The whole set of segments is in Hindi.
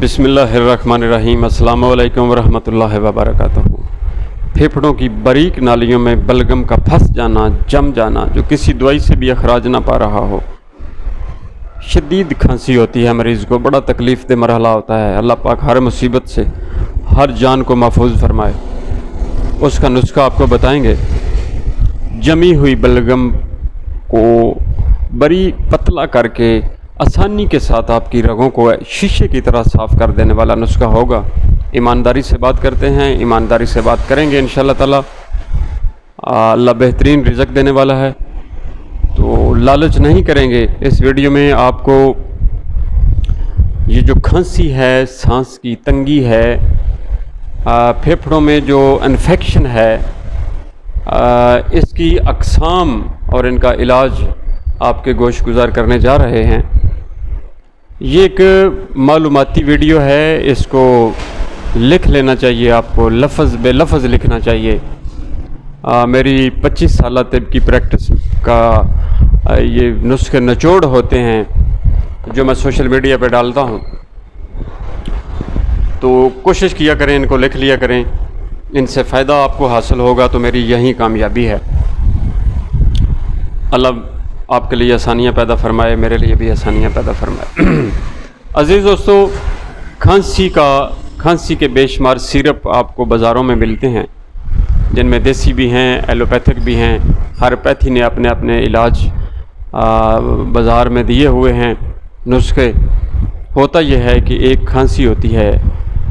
बिस्मिल्लाहिर्रहमानिर्रहीम। अस्सलामु अलैकुम वरहमतुल्लाहि वबरकातुहू। फेफड़ों की बारीक नालियों में बलगम का फंस जाना, जम जाना, जो किसी दवाई से भी अखराज ना पा रहा हो। शदीद खांसी होती है, मरीज़ को बड़ा तकलीफ़ दे मरहला होता है। अल्लाह पाक हर मुसीबत से हर जान को महफूज फरमाए। उसका नुस्खा आपको बताएंगे। जमी हुई बलगम को बड़ी पतला करके आसानी के साथ आपकी रगों को शीशे की तरह साफ़ कर देने वाला नुस्खा होगा। ईमानदारी से बात करते हैं, ईमानदारी से बात करेंगे इंशाअल्लाह ताला। अल्लाह बेहतरीन रिज़्क देने वाला है, तो लालच नहीं करेंगे। इस वीडियो में आपको ये जो खांसी है, सांस की तंगी है, फेफड़ों में जो इन्फेक्शन है, इसकी अक़साम और इनका इलाज आपके गोश गुजार करने जा रहे हैं। ये एक मालूमाती वीडियो है, इसको लिख लेना चाहिए आपको, लफ्ज़ बे लफ्ज़ लिखना चाहिए। मेरी 25 साल तिब की प्रैक्टिस का ये नुस्खे निचोड़ होते हैं जो मैं सोशल मीडिया पे डालता हूँ, तो कोशिश किया करें, इनको लिख लिया करें। इनसे फ़ायदा आपको हासिल होगा तो मेरी यही कामयाबी है। अल्लाह आपके लिए आसानियाँ पैदा फरमाए, मेरे लिए भी आसानियाँ पैदा फरमाए। अज़ीज़ दोस्तों, खांसी के बेशुमार सिरप आपको बाज़ारों में मिलते हैं, जिनमें देसी भी हैं, एलोपैथिक भी हैं। हर पैथी ने अपने अपने इलाज बाज़ार में दिए हुए हैं नुस्खे। होता यह है कि एक खांसी होती है,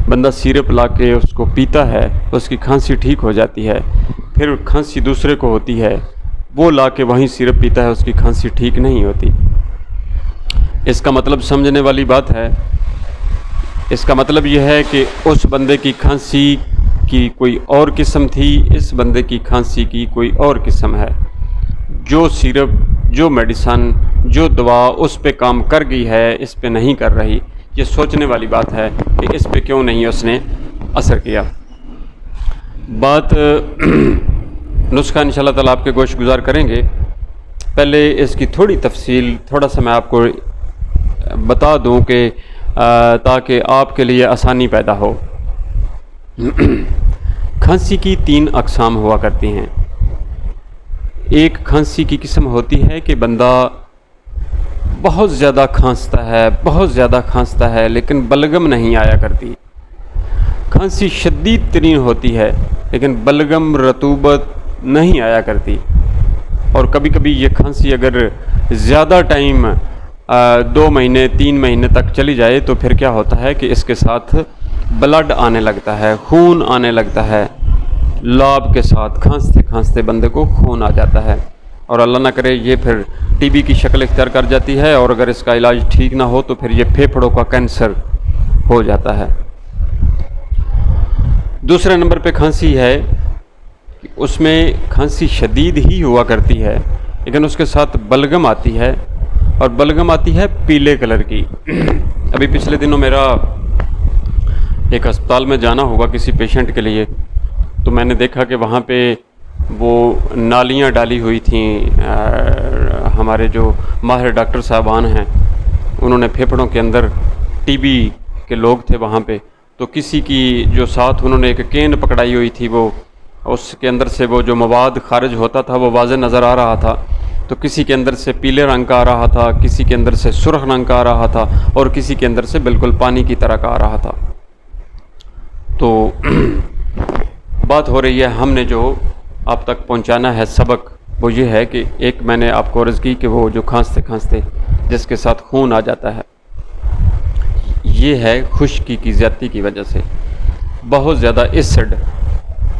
बंदा सिरप ला के उसको पीता है, उसकी खांसी ठीक हो जाती है। फिर खांसी दूसरे को होती है, वो ला के वहीं सिरप पीता है, उसकी खांसी ठीक नहीं होती। इसका मतलब समझने वाली बात है। इसका मतलब यह है कि उस बंदे की खांसी की कोई और किस्म थी, इस बंदे की खांसी की कोई और किस्म है। जो सिरप, जो मेडिसन, जो दवा उस पे काम कर गई है, इस पे नहीं कर रही। ये सोचने वाली बात है कि इस पे क्यों नहीं उसने असर किया। बात नुस्खा इंशाअल्लाह ताला आपके गोश गुजार करेंगे। पहले इसकी थोड़ी तफसील, थोड़ा सा मैं आपको बता दूं कि ताकि आपके लिए आसानी पैदा हो। खांसी की 3 अक़साम हुआ करती हैं। एक खांसी की किस्म होती है कि बंदा बहुत ज़्यादा खांसता है लेकिन बलगम नहीं आया करती। खांसी शदीद तरीन होती है लेकिन बलगम, रतूबत नहीं आया करती। और कभी कभी ये खांसी अगर ज़्यादा टाइम 2 महीने 3 महीने तक चली जाए तो फिर क्या होता है कि इसके साथ ब्लड आने लगता है, खून आने लगता है। लाभ के साथ खांसते खांसते बंदे को खून आ जाता है, और अल्लाह ना करे ये फिर टीबी की शक्ल इख्तियार कर जाती है। और अगर इसका इलाज ठीक ना हो तो फिर ये फेफड़ों का कैंसर हो जाता है। दूसरे नंबर पे खांसी है, उसमें खांसी शदीद ही हुआ करती है लेकिन उसके साथ बलगम आती है, और बलगम आती है पीले कलर की। अभी पिछले दिनों मेरा एक अस्पताल में जाना हुआ किसी पेशेंट के लिए, तो मैंने देखा कि वहाँ पे वो नालियाँ डाली हुई थीं। हमारे जो माहिर डॉक्टर साहबान हैं, उन्होंने फेफड़ों के अंदर, टीबी के लोग थे वहाँ पे, तो किसी की जो साथ उन्होंने एक केन पकड़ाई हुई थी, वो उसके अंदर से वो जो मवाद खारिज होता था वो वाज़े नज़र आ रहा था। तो किसी के अंदर से पीले रंग का आ रहा था, किसी के अंदर से सुर्ख रंग का आ रहा था, और किसी के अंदर से बिल्कुल पानी की तरह का आ रहा था। तो बात हो रही है, हमने जो आप तक पहुंचाना है सबक, वो ये है कि एक मैंने आपको अर्ज़ की कि वो जो खांसते खांसते जिसके साथ खून आ जाता है, ये है खुश्की की ज़्यादती की वजह से। बहुत ज़्यादा एसिड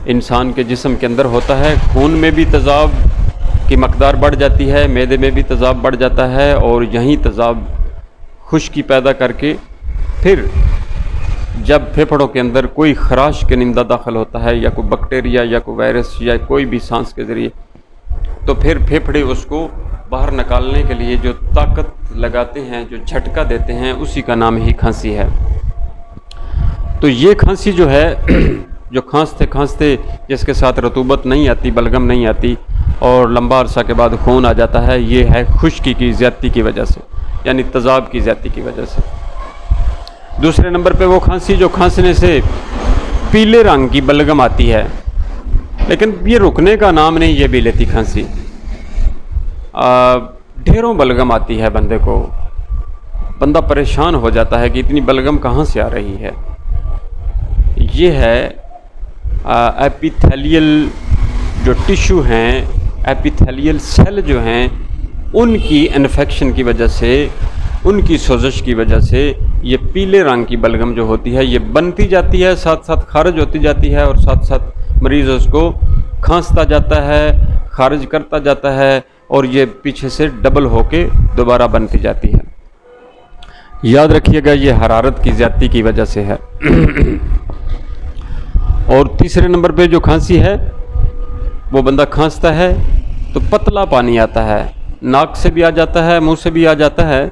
इंसान के जिस्म के अंदर होता है, खून में भी तेज़ाब की मकदार बढ़ जाती है, मैदे में भी तेज़ाब बढ़ जाता है, और यही तेज़ाब खुश्की पैदा करके फिर जब फेफड़ों के अंदर कोई खराश के निंदा दाखिल होता है, या कोई बैक्टीरिया या कोई वायरस या कोई भी सांस के ज़रिए, तो फिर फेफड़े उसको बाहर निकालने के लिए जो ताकत लगाते हैं, जो झटका देते हैं, उसी का नाम ही खांसी है। तो ये खांसी जो है, जो खांसते खांसते जिसके साथ रतूबत नहीं आती, बलगम नहीं आती, और लंबा अरसा के बाद खून आ जाता है, ये है खुश्की की ज़्यादती की वजह से, यानी तेज़ाब की ज़्यादती की वजह से। दूसरे नंबर पे वो खांसी जो खांसने से पीले रंग की बलगम आती है, लेकिन ये रुकने का नाम नहीं, ये भी लेती खांसी। ढेरों बलगम आती है बंदे को, बंदा परेशान हो जाता है कि इतनी बलगम कहाँ से आ रही है। ये है एपिथेलियल जो टिश्यू हैं, एपिथेलियल सेल जो हैं, उनकी इन्फेक्शन की वजह से, उनकी सोजश की वजह से ये पीले रंग की बलगम जो होती है ये बनती जाती है, साथ साथ खारिज होती जाती है, और साथ साथ मरीज़ उसको खांसता जाता है, खारिज करता जाता है, और ये पीछे से डबल होके दोबारा बनती जाती है। याद रखिएगा ये हरारत की ज़्यादती की वजह से है। और तीसरे नंबर पे जो खांसी है, वो बंदा खांसता है तो पतला पानी आता है, नाक से भी आ जाता है, मुंह से भी आ जाता है,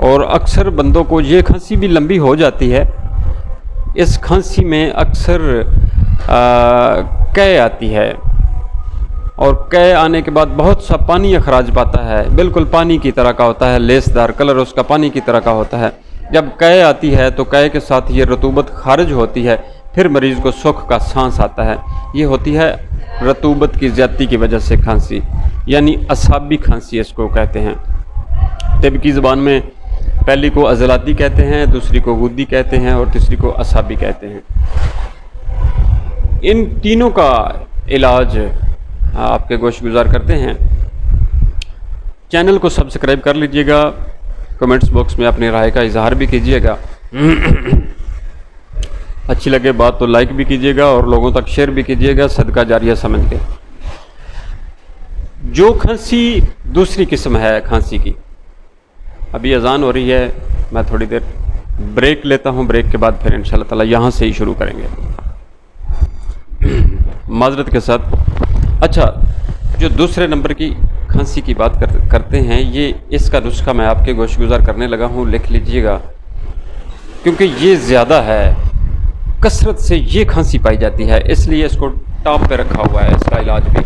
और अक्सर बंदों को ये खांसी भी लंबी हो जाती है। इस खांसी में अक्सर कै आती है, और कै आने के बाद बहुत सा पानी अखराज पाता है, बिल्कुल पानी की तरह का होता है, लेसदार कलर उसका पानी की तरह का होता है। जब कै आती है तो कै के साथ ये रतूबत खारिज होती है, फिर मरीज़ को सुख का सांस आता है। ये होती है रतूबत की ज़्यादती की वजह से खांसी, यानी असाबी खांसी इसको कहते हैं। तिब की ज़बान में पहली को अज़लाती कहते हैं, दूसरी को गुद्दी कहते हैं, और तीसरी को असाबी कहते हैं। इन तीनों का इलाज आपके गोशगुजार करते हैं। चैनल को सब्सक्राइब कर लीजिएगा, कमेंट्स बॉक्स में अपनी राय का इजहार भी कीजिएगा। अच्छी लगे बात तो लाइक भी कीजिएगा और लोगों तक शेयर भी कीजिएगा, सदका जारिया समझ के। जो खांसी दूसरी किस्म है खांसी की, अभी अजान हो रही है, मैं थोड़ी देर ब्रेक लेता हूँ, ब्रेक के बाद फिर इंशाल्लाह ताला यहाँ से ही शुरू करेंगे माजरत के साथ। अच्छा, जो दूसरे नंबर की खांसी की बात करते हैं, ये इसका नुस्खा मैं आपके गोशगुजार करने लगा हूँ, लिख लीजिएगा, क्योंकि ये ज़्यादा है, कसरत से ये खांसी पाई जाती है, इसलिए इसको टॉप पे रखा हुआ है, इसका इलाज भी।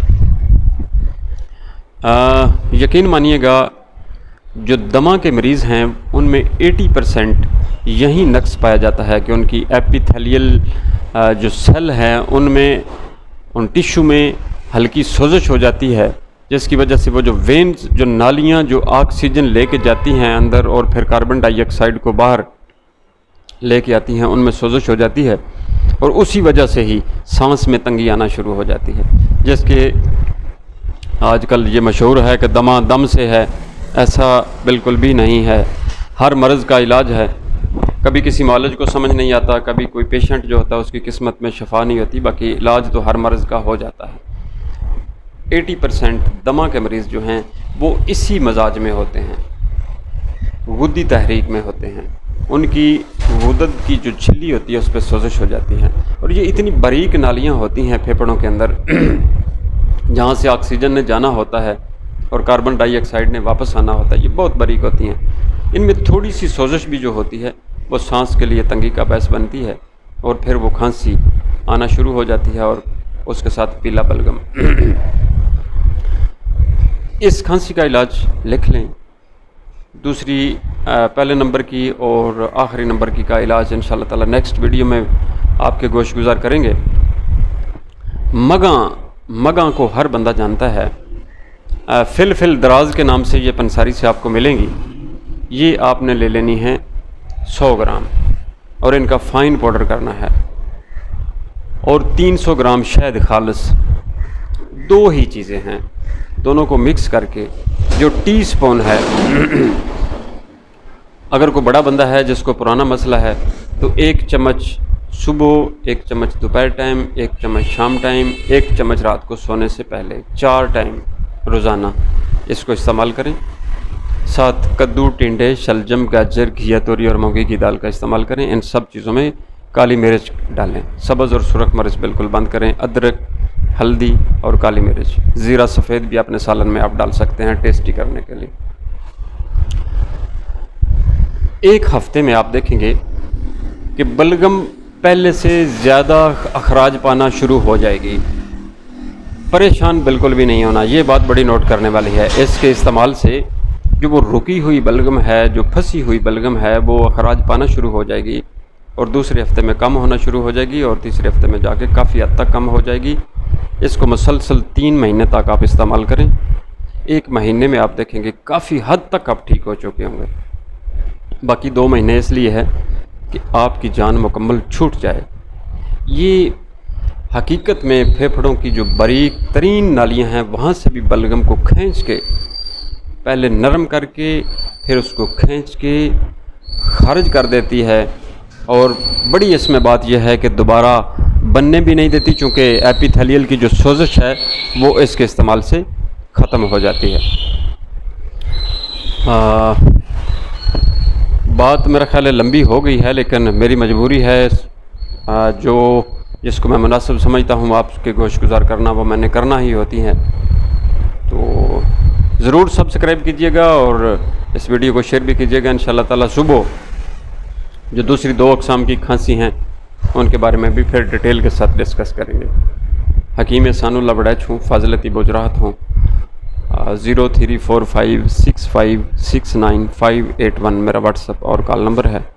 यकीन मानिएगा, जो दमा के मरीज़ हैं उनमें 80% यही नक्स पाया जाता है कि उनकी एपिथेलियल जो सेल हैं उनमें, उन टिश्यू में हल्की सोजश हो जाती है, जिसकी वजह से वो जो वेन्स, जो नालियाँ जो ऑक्सीजन लेके जाती हैं अंदर और फिर कार्बन डाइऑक्साइड को बाहर लेके आती हैं, उनमें सोजश हो जाती है, और उसी वजह से ही सांस में तंगी आना शुरू हो जाती है। जिसके आजकल ये मशहूर है कि दमा दम से है, ऐसा बिल्कुल भी नहीं है। हर मर्ज़ का इलाज है। कभी किसी मौलज को समझ नहीं आता, कभी कोई पेशेंट जो होता है उसकी किस्मत में शफा नहीं होती, बाकी इलाज तो हर मर्ज़ का हो जाता है। 80% दमा के मरीज़ जो हैं वो इसी मजाज में होते हैं, गुद्दी तहरीक में होते हैं, उनकी गुदद की जो झिल्ली होती है उस पर सोजिश हो जाती है, और ये इतनी बारीक नालियाँ होती हैं फेफड़ों के अंदर जहाँ से ऑक्सीजन ने जाना होता है और कार्बन डाइऑक्साइड ने वापस आना होता है, ये बहुत बारीक होती हैं। इनमें थोड़ी सी सोजिश भी जो होती है वो सांस के लिए तंगी का बायस बनती है, और फिर वो खांसी आना शुरू हो जाती है, और उसके साथ पीला बलगम। इस खांसी का इलाज लिख लें। दूसरी पहले नंबर की और आखिरी नंबर की का इलाज इंशाल्लाह ताला नेक्स्ट वीडियो में आपके गोशगुजार करेंगे। मगा को हर बंदा जानता है, फिल दराज के नाम से ये पंसारी से आपको मिलेंगी। ये आपने ले लेनी है 100 ग्राम, और इनका फ़ाइन पाउडर करना है, और 300 ग्राम शहद खालिस। 2 ही चीज़ें हैं, दोनों को मिक्स करके जो टीस्पून है अगर कोई बड़ा बंदा है जिसको पुराना मसला है तो 1 चम्मच सुबह, 1 चम्मच दोपहर टाइम, 1 चम्मच शाम टाइम, 1 चम्मच रात को सोने से पहले, 4 टाइम रोज़ाना इसको इस्तेमाल करें। साथ कद्दू, टिंडे, शलजम, गाजर, घिया, तोरी और मूंगी की दाल का इस्तेमाल करें। इन सब चीज़ों में काली मिर्च डालें, सब्ज़ और सुरख मिर्च बिल्कुल बंद करें। अदरक, हल्दी और काली मिर्च, ज़ीरा सफ़ेद भी अपने सालन में आप डाल सकते हैं टेस्टी करने के लिए। 1 हफ्ते में आप देखेंगे कि बलगम पहले से ज़्यादा अखराज पाना शुरू हो जाएगी। परेशान बिल्कुल भी नहीं होना, ये बात बड़ी नोट करने वाली है। इसके इस्तेमाल से जो वो रुकी हुई बलगम है, जो फंसी हुई बलगम है, वो अखराज पाना शुरू हो जाएगी और दूसरे हफ्ते में कम होना शुरू हो जाएगी और तीसरे हफ्ते में जाके काफ़ी हद तक कम हो जाएगी। इसको मुसलसल 3 महीने तक आप इस्तेमाल करें। 1 महीने में आप देखेंगे काफ़ी हद तक आप ठीक हो चुके होंगे। बाकी 2 महीने इसलिए है कि आपकी जान मुकम्मल छूट जाए। ये हकीकत में फेफड़ों की जो बारीक तरीन नालियाँ हैं वहाँ से भी बलगम को खींच के, पहले नरम करके फिर उसको खींच के खारिज कर देती है। और बड़ी इसमें बात यह है कि दोबारा बनने भी नहीं देती, चूँकि एपिथेलियल की जो सोजिश है वो इसके इस्तेमाल से ख़त्म हो जाती है। बात मेरा ख़्याल है लंबी हो गई है, लेकिन मेरी मजबूरी है जो जिसको मैं मुनासिब समझता हूँ आपके गोशगुजार करना, वो मैंने करना ही होती हैं। तो ज़रूर सब्सक्राइब कीजिएगा और इस वीडियो को शेयर भी कीजिएगा। इंशाअल्लाह ताला सुबह जो दूसरी 2 अक़साम की खांसी हैं उनके बारे में भी फिर डिटेल के साथ डिस्कस करेंगे। हकीम एहसानुल्लाह बड़ैच हूँ, फाजिलती बुजराहत हूँ। 03456569 581 मेरा व्हाट्सएप और कॉल नंबर है।